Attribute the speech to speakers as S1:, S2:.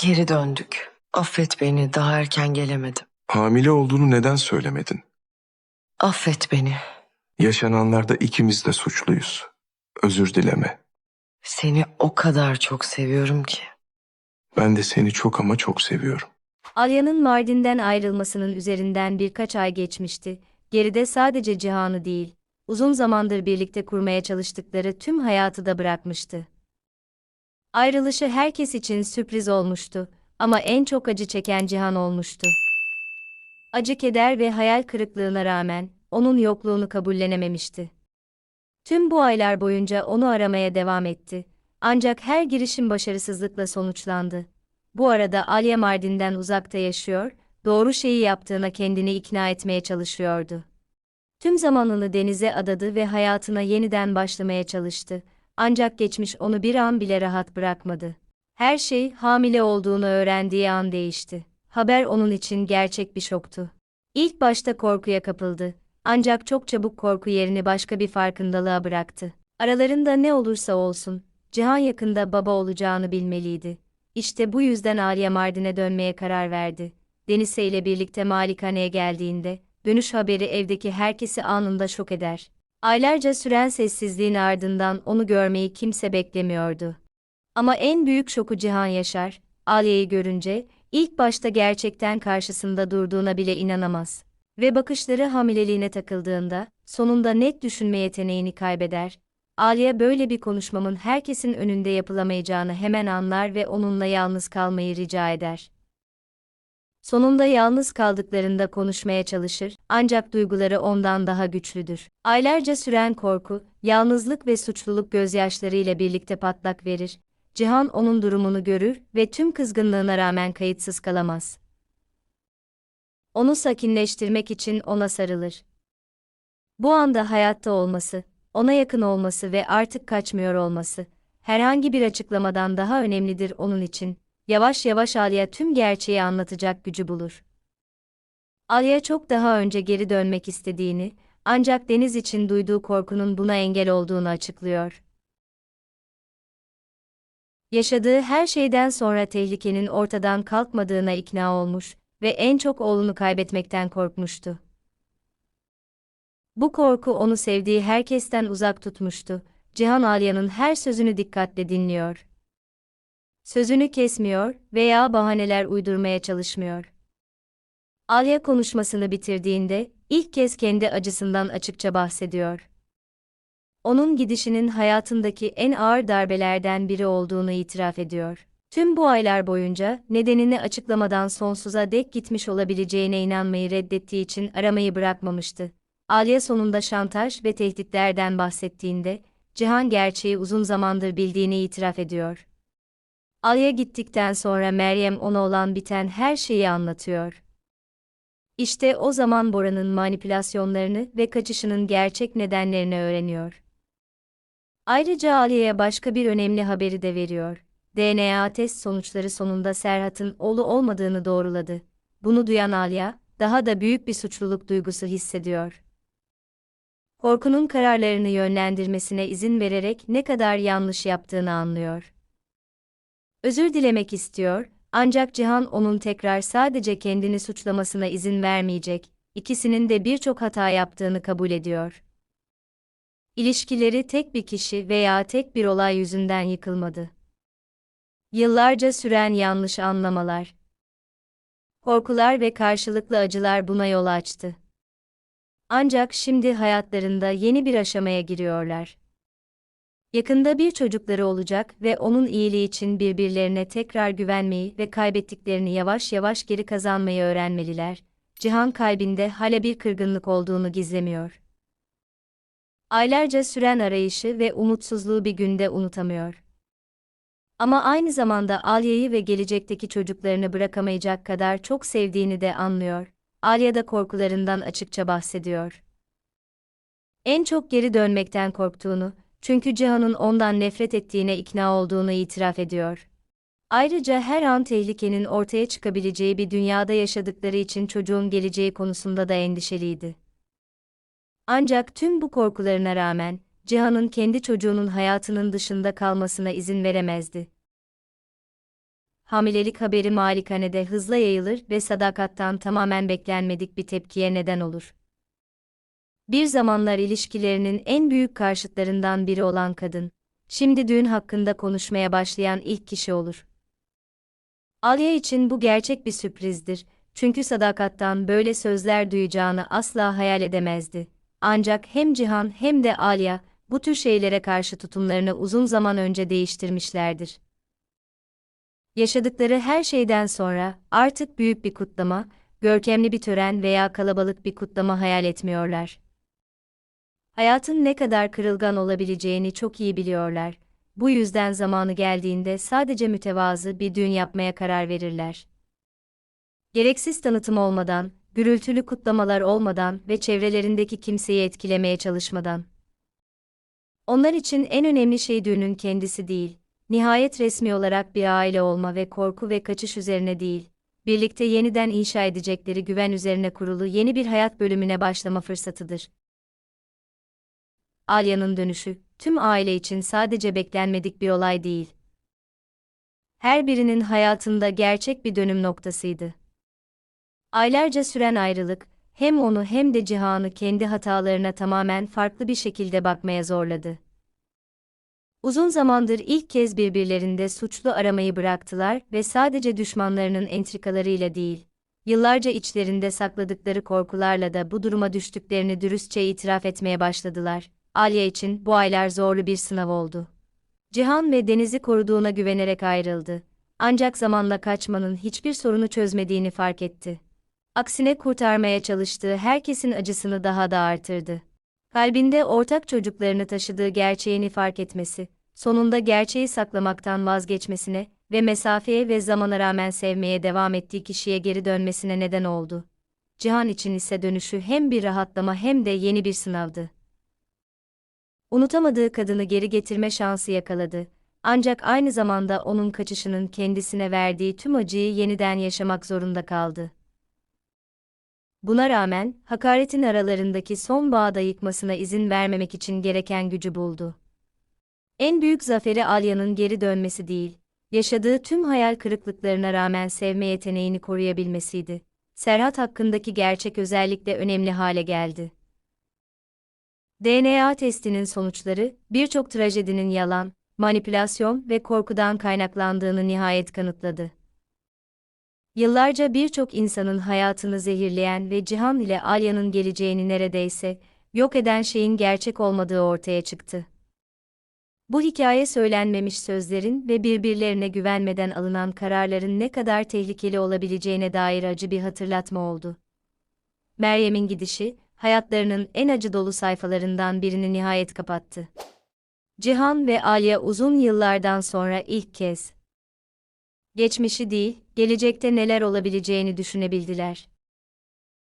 S1: Geri döndük. Affet beni, daha erken gelemedim.
S2: Hamile olduğunu neden söylemedin?
S1: Affet beni.
S2: Yaşananlarda ikimiz de suçluyuz. Özür dileme.
S1: Seni o kadar çok seviyorum ki.
S2: Ben de seni çok ama çok seviyorum.
S3: Alya'nın Mardin'den ayrılmasının üzerinden birkaç ay geçmişti. Geride sadece Cihan'ı değil, uzun zamandır birlikte kurmaya çalıştıkları tüm hayatı da bırakmıştı. Ayrılışı herkes için sürpriz olmuştu ama en çok acı çeken Cihan olmuştu. Acı, keder ve hayal kırıklığına rağmen onun yokluğunu kabullenememişti. Tüm bu aylar boyunca onu aramaya devam etti. Ancak her girişim başarısızlıkla sonuçlandı. Bu arada Alya Mardin'den uzakta yaşıyor, doğru şeyi yaptığına kendini ikna etmeye çalışıyordu. Tüm zamanını denize adadı ve hayatına yeniden başlamaya çalıştı. Ancak geçmiş onu bir an bile rahat bırakmadı. Her şey hamile olduğunu öğrendiği an değişti. Haber onun için gerçek bir şoktu. İlk başta korkuya kapıldı. Ancak çok çabuk korku yerini başka bir farkındalığa bıraktı. Aralarında ne olursa olsun, Cihan yakında baba olacağını bilmeliydi. İşte bu yüzden Aliye Mardin'e dönmeye karar verdi. Denise ile birlikte malikaneye geldiğinde, dönüş haberi evdeki herkesi anında şok eder. Aylarca süren sessizliğin ardından onu görmeyi kimse beklemiyordu. Ama en büyük şoku Cihan yaşar, Aliye'yi görünce, ilk başta gerçekten karşısında durduğuna bile inanamaz. Ve bakışları hamileliğine takıldığında, sonunda net düşünme yeteneğini kaybeder. Aliye böyle bir konuşmamın herkesin önünde yapılamayacağını hemen anlar ve onunla yalnız kalmayı rica eder. Sonunda yalnız kaldıklarında konuşmaya çalışır, ancak duyguları ondan daha güçlüdür. Aylarca süren korku, yalnızlık ve suçluluk gözyaşlarıyla birlikte patlak verir. Cihan onun durumunu görür ve tüm kızgınlığına rağmen kayıtsız kalamaz. Onu sakinleştirmek için ona sarılır. Bu anda hayatta olması, ona yakın olması ve artık kaçmıyor olması, herhangi bir açıklamadan daha önemlidir onun için. Yavaş yavaş Alya tüm gerçeği anlatacak gücü bulur. Alya çok daha önce geri dönmek istediğini, ancak Deniz için duyduğu korkunun buna engel olduğunu açıklıyor. Yaşadığı her şeyden sonra tehlikenin ortadan kalkmadığına ikna olmuş ve en çok oğlunu kaybetmekten korkmuştu. Bu korku onu sevdiği herkesten uzak tutmuştu. Cihan Alya'nın her sözünü dikkatle dinliyor. Sözünü kesmiyor veya bahaneler uydurmaya çalışmıyor. Alya konuşmasını bitirdiğinde ilk kez kendi acısından açıkça bahsediyor. Onun gidişinin hayatındaki en ağır darbelerden biri olduğunu itiraf ediyor. Tüm bu aylar boyunca nedenini açıklamadan sonsuza dek gitmiş olabileceğine inanmayı reddettiği için aramayı bırakmamıştı. Alya sonunda şantaj ve tehditlerden bahsettiğinde, Cihan gerçeği uzun zamandır bildiğini itiraf ediyor. Alya gittikten sonra Meryem ona olan biten her şeyi anlatıyor. İşte o zaman Bora'nın manipülasyonlarını ve kaçışının gerçek nedenlerini öğreniyor. Ayrıca Aliye'ye başka bir önemli haberi de veriyor. DNA test sonuçları sonunda Serhat'ın oğlu olmadığını doğruladı. Bunu duyan Alya, daha da büyük bir suçluluk duygusu hissediyor. Korkunun kararlarını yönlendirmesine izin vererek ne kadar yanlış yaptığını anlıyor. Özür dilemek istiyor, ancak Cihan onun tekrar sadece kendini suçlamasına izin vermeyecek, ikisinin de birçok hata yaptığını kabul ediyor. İlişkileri tek bir kişi veya tek bir olay yüzünden yıkılmadı. Yıllarca süren yanlış anlamalar, korkular ve karşılıklı acılar buna yol açtı. Ancak şimdi hayatlarında yeni bir aşamaya giriyorlar. Yakında bir çocukları olacak ve onun iyiliği için birbirlerine tekrar güvenmeyi ve kaybettiklerini yavaş yavaş geri kazanmayı öğrenmeliler. Cihan kalbinde hala bir kırgınlık olduğunu gizlemiyor. Aylarca süren arayışı ve umutsuzluğu bir günde unutamıyor. Ama aynı zamanda Alya'yı ve gelecekteki çocuklarını bırakamayacak kadar çok sevdiğini de anlıyor. Alya da korkularından açıkça bahsediyor. En çok geri dönmekten korktuğunu, çünkü Cihan'ın ondan nefret ettiğine ikna olduğunu itiraf ediyor. Ayrıca her an tehlikenin ortaya çıkabileceği bir dünyada yaşadıkları için çocuğun geleceği konusunda da endişeliydi. Ancak tüm bu korkularına rağmen, Cihan'ın kendi çocuğunun hayatının dışında kalmasına izin veremezdi. hamilelik haberi malikanede hızla yayılır ve Sadakat'tan tamamen beklenmedik bir tepkiye neden olur. Bir zamanlar ilişkilerinin en büyük karşıtlarından biri olan kadın, şimdi düğün hakkında konuşmaya başlayan ilk kişi olur. Alya için bu gerçek bir sürprizdir, çünkü Sadakat'tan böyle sözler duyacağını asla hayal edemezdi. Ancak hem Cihan hem de Alya, bu tür şeylere karşı tutumlarını uzun zaman önce değiştirmişlerdir. Yaşadıkları her şeyden sonra, artık büyük bir kutlama, görkemli bir tören veya kalabalık bir kutlama hayal etmiyorlar. Hayatın ne kadar kırılgan olabileceğini çok iyi biliyorlar. Bu yüzden zamanı geldiğinde sadece mütevazı bir düğün yapmaya karar verirler. Gereksiz tanıtım olmadan, gürültülü kutlamalar olmadan ve çevrelerindeki kimseyi etkilemeye çalışmadan. Onlar için en önemli şey düğünün kendisi değil, nihayet resmi olarak bir aile olma ve korku ve kaçış üzerine değil, birlikte yeniden inşa edecekleri güven üzerine kurulu yeni bir hayat bölümüne başlama fırsatıdır. Alya'nın dönüşü, tüm aile için sadece beklenmedik bir olay değil. Her birinin hayatında gerçek bir dönüm noktasıydı. Aylarca süren ayrılık, hem onu hem de Cihan'ı kendi hatalarına tamamen farklı bir şekilde bakmaya zorladı. Uzun zamandır ilk kez birbirlerinde suçlu aramayı bıraktılar ve sadece düşmanlarının entrikalarıyla değil, yıllarca içlerinde sakladıkları korkularla da bu duruma düştüklerini dürüstçe itiraf etmeye başladılar. Alya için bu aylar zorlu bir sınav oldu. Cihan ve Deniz'i koruduğuna güvenerek ayrıldı. Ancak zamanla kaçmanın hiçbir sorunu çözmediğini fark etti. Aksine kurtarmaya çalıştığı herkesin acısını daha da artırdı. Kalbinde ortak çocuklarını taşıdığı gerçeğini fark etmesi, sonunda gerçeği saklamaktan vazgeçmesine ve mesafeye ve zamana rağmen sevmeye devam ettiği kişiye geri dönmesine neden oldu. Cihan için ise dönüşü hem bir rahatlama hem de yeni bir sınavdı. Unutamadığı kadını geri getirme şansı yakaladı. Ancak aynı zamanda onun kaçışının kendisine verdiği tüm acıyı yeniden yaşamak zorunda kaldı. Buna rağmen, hakaretin aralarındaki son bağı da yıkmasına izin vermemek için gereken gücü buldu. En büyük zaferi Alya'nın geri dönmesi değil, yaşadığı tüm hayal kırıklıklarına rağmen sevme yeteneğini koruyabilmesiydi. Serhat hakkındaki gerçek özellikle önemli hale geldi. DNA testinin sonuçları, birçok trajedinin yalan, manipülasyon ve korkudan kaynaklandığını nihayet kanıtladı. Yıllarca birçok insanın hayatını zehirleyen ve Cihan ile Alya'nın geleceğini neredeyse yok eden şeyin gerçek olmadığı ortaya çıktı. Bu hikaye söylenmemiş sözlerin ve birbirlerine güvenmeden alınan kararların ne kadar tehlikeli olabileceğine dair acı bir hatırlatma oldu. Meryem'in gidişi, hayatlarının en acı dolu sayfalarından birini nihayet kapattı. Cihan ve Alya uzun yıllardan sonra ilk kez geçmişi değil, gelecekte neler olabileceğini düşünebildiler.